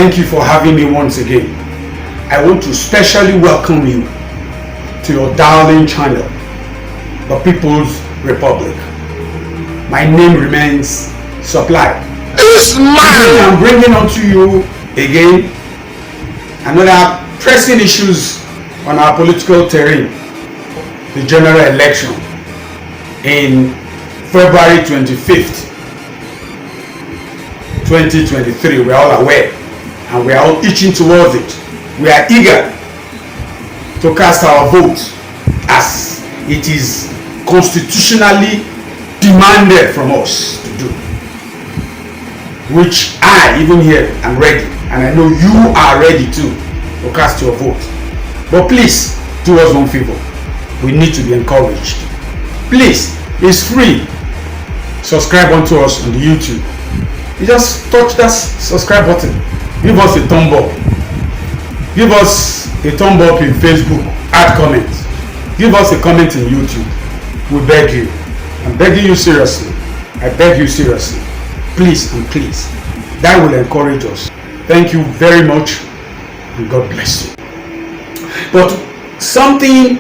Thank you for having me once again. I want to specially welcome you to your darling channel, The People's Republic. My name remains Supply. This man! I'm bringing onto you again another pressing issues on our political terrain, the general election in February 25th, 2023. We are all aware and we are all itching towards it. We are eager to cast our vote as it is constitutionally demanded from us to do, which I even here am ready, and I know you are ready too to cast your vote. But please do us one favor. We need to be encouraged. Please, it's free. Subscribe onto us on the YouTube. You just touch that subscribe button. Give us a thumb up. Give us a thumb up in Facebook. Add comments. Give us a comment in YouTube. We beg you. I'm begging you seriously. I beg you seriously. Please and please. That will encourage us. Thank you very much and God bless you. But something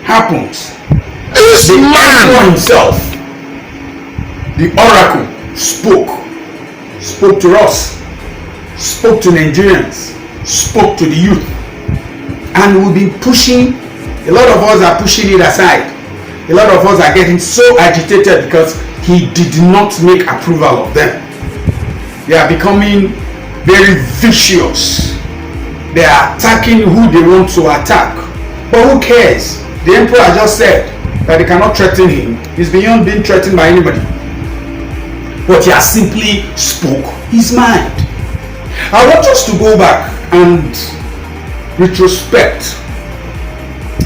happens. The emperor himself, the oracle, spoke to us, spoke to Nigerians, spoke to the youth, and we've been pushing. A lot of us are pushing it aside. A lot of us are getting so agitated because he did not make approval of them. They are becoming very vicious. They are attacking who they want to attack. But who cares? The emperor just said that they cannot threaten him. He's beyond being threatened by anybody. But he has simply spoke his mind. I want us to go back and retrospect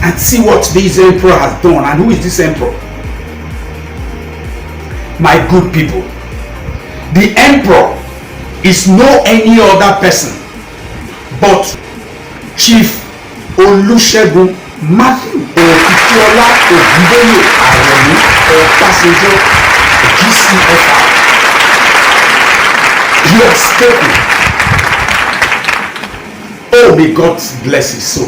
and see what this emperor has done. And who is this emperor? My good people, the emperor is no any other person but Chief Olusegun Matthew Okikiola Ogunboye Aremu Obasanjo GCFR. He has spoken. Oh, may God bless his soul.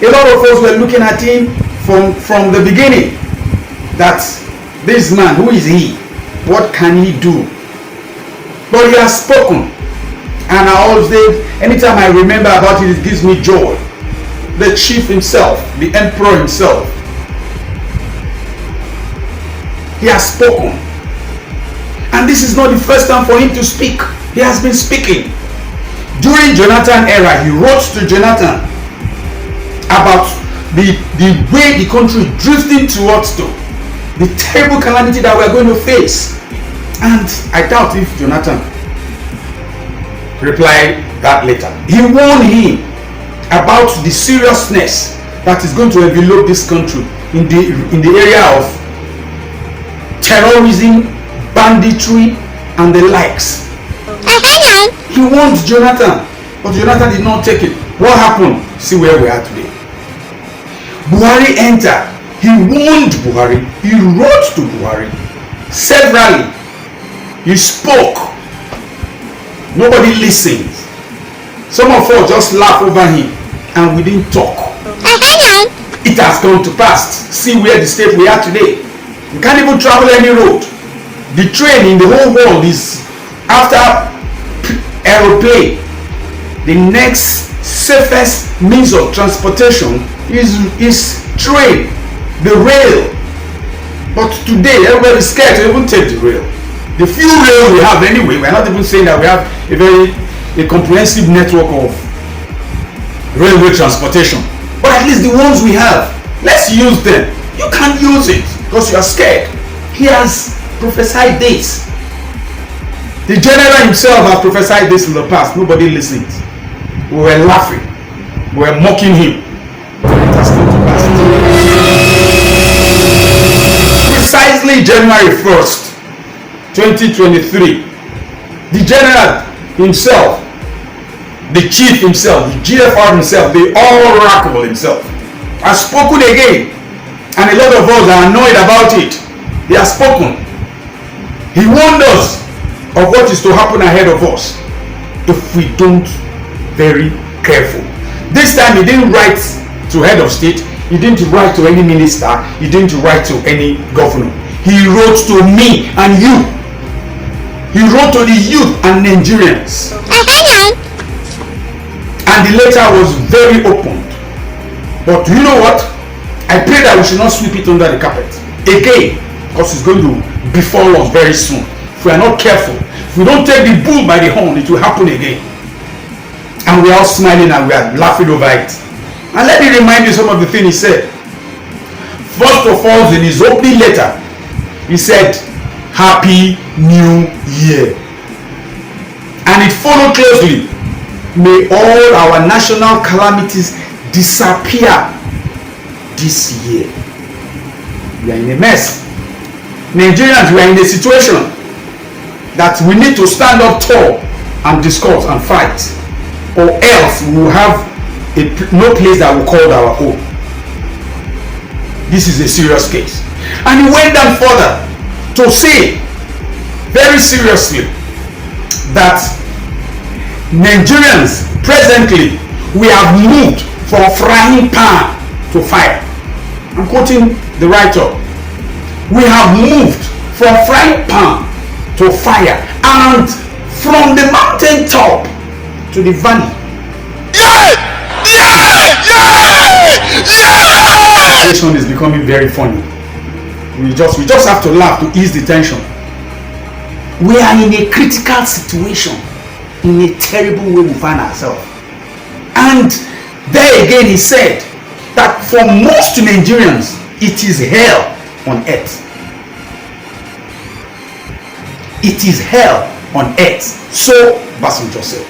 A lot of us were looking at him from the beginning, that this man, who is he? What can he do? But he has spoken. And I always say, anytime I remember about it, it gives me joy. The chief himself, the emperor himself, he has spoken. And this is not the first time for him to speak. He has been speaking. During Jonathan era, he wrote to Jonathan about the way the country is drifting towards the terrible calamity that we are going to face. And I doubt if Jonathan replied that later. He warned him about the seriousness that is going to envelop this country in the area of terrorism, banditry, and the likes. He warned Jonathan, but Jonathan did not take it. What happened? See where we are today. Buhari entered. He warned Buhari. He wrote to Buhari severally. He spoke. Nobody listened. Some of us just laugh over him and we didn't talk. It has come to pass. See where the state we are today. You can't even travel any road. The train in the whole world is after aeroplane. The next safest means of transportation is train, the rail. But today everybody is scared to even take the rail. The few rail we have anyway, we're not even saying that we have a comprehensive network of railway transportation. But at least the ones we have, let's use them. You can't use it because you are scared. He has prophesied this. The general himself has prophesied this in the past. Nobody listened. We were laughing. We were mocking him. It has come to pass. Precisely January 1st, 2023, the general himself, the chief himself, the GFR himself, the oracle himself, has spoken again. And a lot of us are annoyed about it. He has spoken. He warned us of what is to happen ahead of us if we don't very careful. This time he didn't write to head of state, he didn't write to any minister, he didn't write to any governor. He wrote to me and you. He wrote to the youth and Nigerians. And the letter was very open. But you know what? I pray that we should not sweep it under the carpet again, because it's going to befall us very soon. If we are not careful, if we don't take the bull by the horn, it will happen again. And we are all smiling and we are laughing over it. And let me remind you some of the things he said. First of all, in his opening letter, he said, Happy New Year. And it followed closely, may all our national calamities disappear this year. We are in a mess. Nigerians, we are in a situation that we need to stand up tall and discuss and fight, or else we will have no place that we call our own. This is a serious case. And he went down further to say very seriously that Nigerians presently, we have moved from frying pan to fire. I'm quoting the writer. We have moved from frying pan to fire, and from the mountain top to the valley. The situation is becoming very funny. We just have to laugh to ease the tension. We are in a critical situation, in a terrible way we find ourselves. And there again he said that for most Nigerians it is hell on earth. It is hell on earth. So Obasanjo said.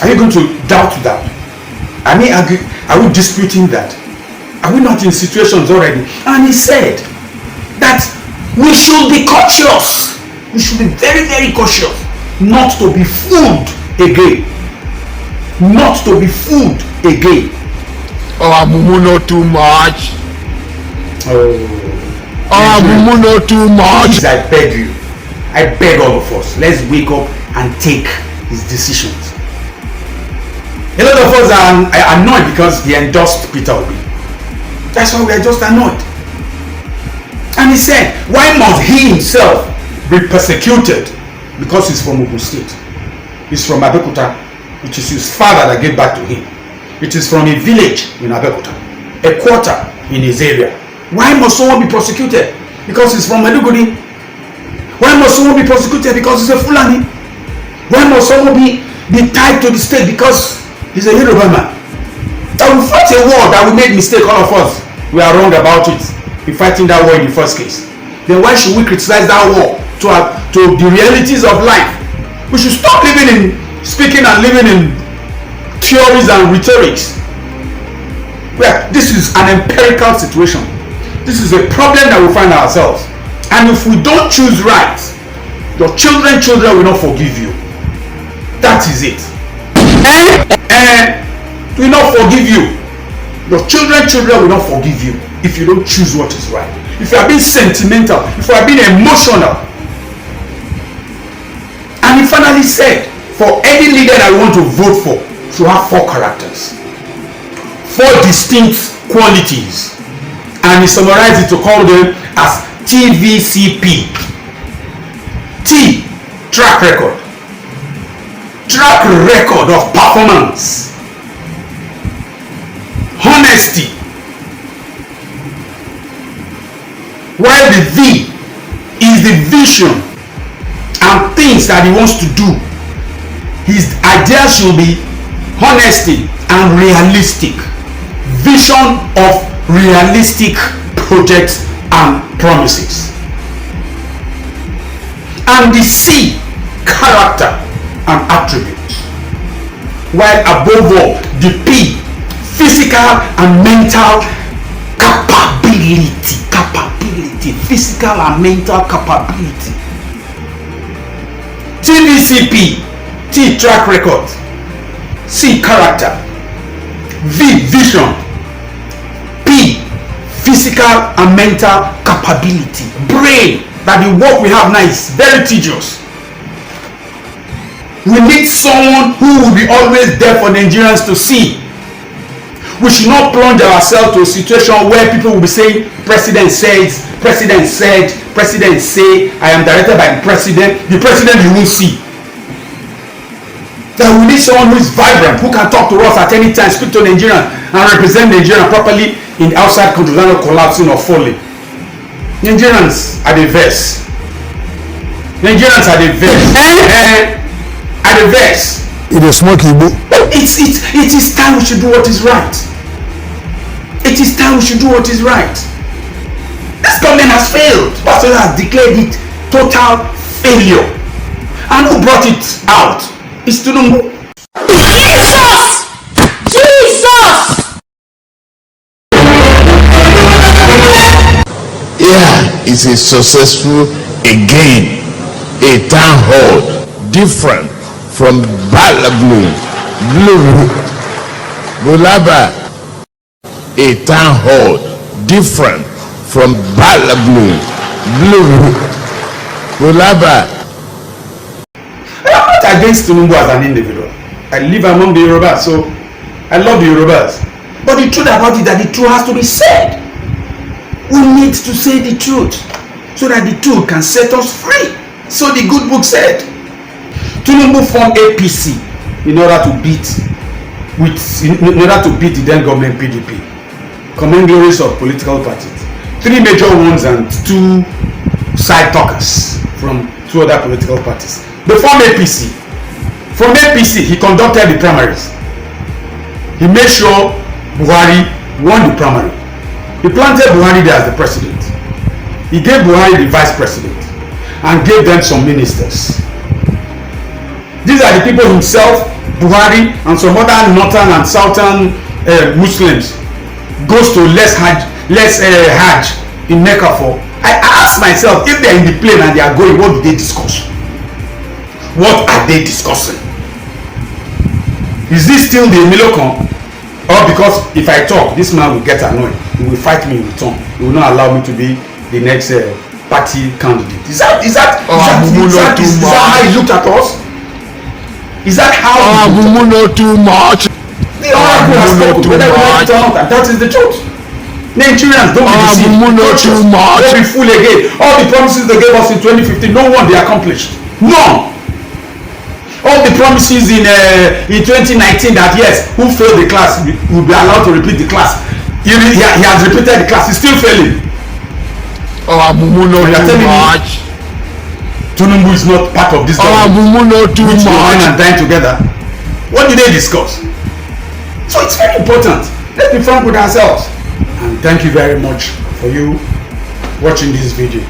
Are you going to doubt that? I mean, are we disputing that? Are we not in situations already? And he said that we should be cautious. We should be very, very cautious not to be fooled again. Not to be fooled again. Oh, Mumu, not too much. Mumu, not too much. Please, I beg you. I beg all of us. Let's wake up and take his decisions. A lot of us are annoyed because he endorsed Peter Obi. That's why we are just annoyed. And he said, why must he himself be persecuted? Because he's from Ogun State. He's from Abeokuta, which is his father that gave back to him. It is from a village in Abeokuta, a quarter in his area. Why must someone be prosecuted? Because he's from Meduguri. Why must someone be prosecuted? Because he's a Fulani. Why must someone be tied to the state? Because he's a Yoruba man. That we fight a war that we made mistake, all of us. We are wrong about it. In fighting that war in the first case. Then why should we criticize that war to the realities of life? We should stop speaking and living in theories and rhetorics. Well, this is an empirical situation. This is a problem that we find ourselves. And if we don't choose right, your children will not forgive you. That is it. And will not forgive you. Your children will not forgive you if you don't choose what is right. If you are being sentimental, if you are being emotional. And he finally said, for any leader that we want to vote for, should have 4 characters, 4 distinct qualities. And he summarized it to call them as TVCP. T, track record. Track record of performance. Honesty. While the V is the vision and things that he wants to do. His ideas should be honesty and realistic. Vision of realistic projects and promises. And the C, character and attributes. While above all, the P, physical and mental capability. Physical and mental capability. TVCP, T, track record. C, character. V, vision. P, physical and mental capability. Brain, that the work we have now is very tedious. We need someone who will be always there for Nigerians to see. We should not plunge ourselves to a situation where people will be saying, President says, President said, President say, I am directed by the President you won't see. That we need someone who is vibrant, who can talk to us at any time, speak to Nigerians, and represent Nigeria properly in the outside countries, not collapsing or falling. Nigerians are the verse. Nigerians are the verse. Are the verse. It is smoking. It is time we should do what is right. It is time we should do what is right. This government has failed. Obasanjo has declared it total failure. And who brought it out? It's Tinubu. Jesus! Jesus! Yeah, it's a successful again. A town hall different from Blue Bulaba. A town hall different from Blue Bulaba. I'm not against Tinubu as an individual. I live among the Yorubas, so I love the Yorubas. But the truth about it is that the truth has to be said. We need to say the truth so that the truth can set us free. So the good book said. Tinubu formed APC in order to beat the then government PDP. Common glories of political parties. 3 major ones and 2 side talkers from 2 other political parties. They formed APC. From APC, he conducted the primaries. He made sure Buhari won the primary. He planted Buhari there as the president. He gave Buhari the vice president and gave them some ministers. These are the people himself, Buhari, and some other northern and southern Muslims goes to less Hajj in Mecca for. I ask myself, if they are in the plane and they are going, what do they discuss? What are they discussing? Is this still the Milocon? Or because if I talk, this man will get annoyed. He will fight me in return. He will not allow me to be the next party candidate. Is that how he looked at us? Is that how too much? The oracle has spoken, whether we like it or not, and that is the truth. Nigerians, don't be deceived. Don't be fooled again. All the promises they gave us in 2015, no one they accomplished. None. All the promises in 2019 that yes, who failed the class will be allowed to repeat the class. He has repeated the class. He's still failing. Too much. Tinubu is not part of this government. Too which much. and dine together. What do they discuss? So it's very important. Let's be frank with ourselves. And thank you very much for you watching this video.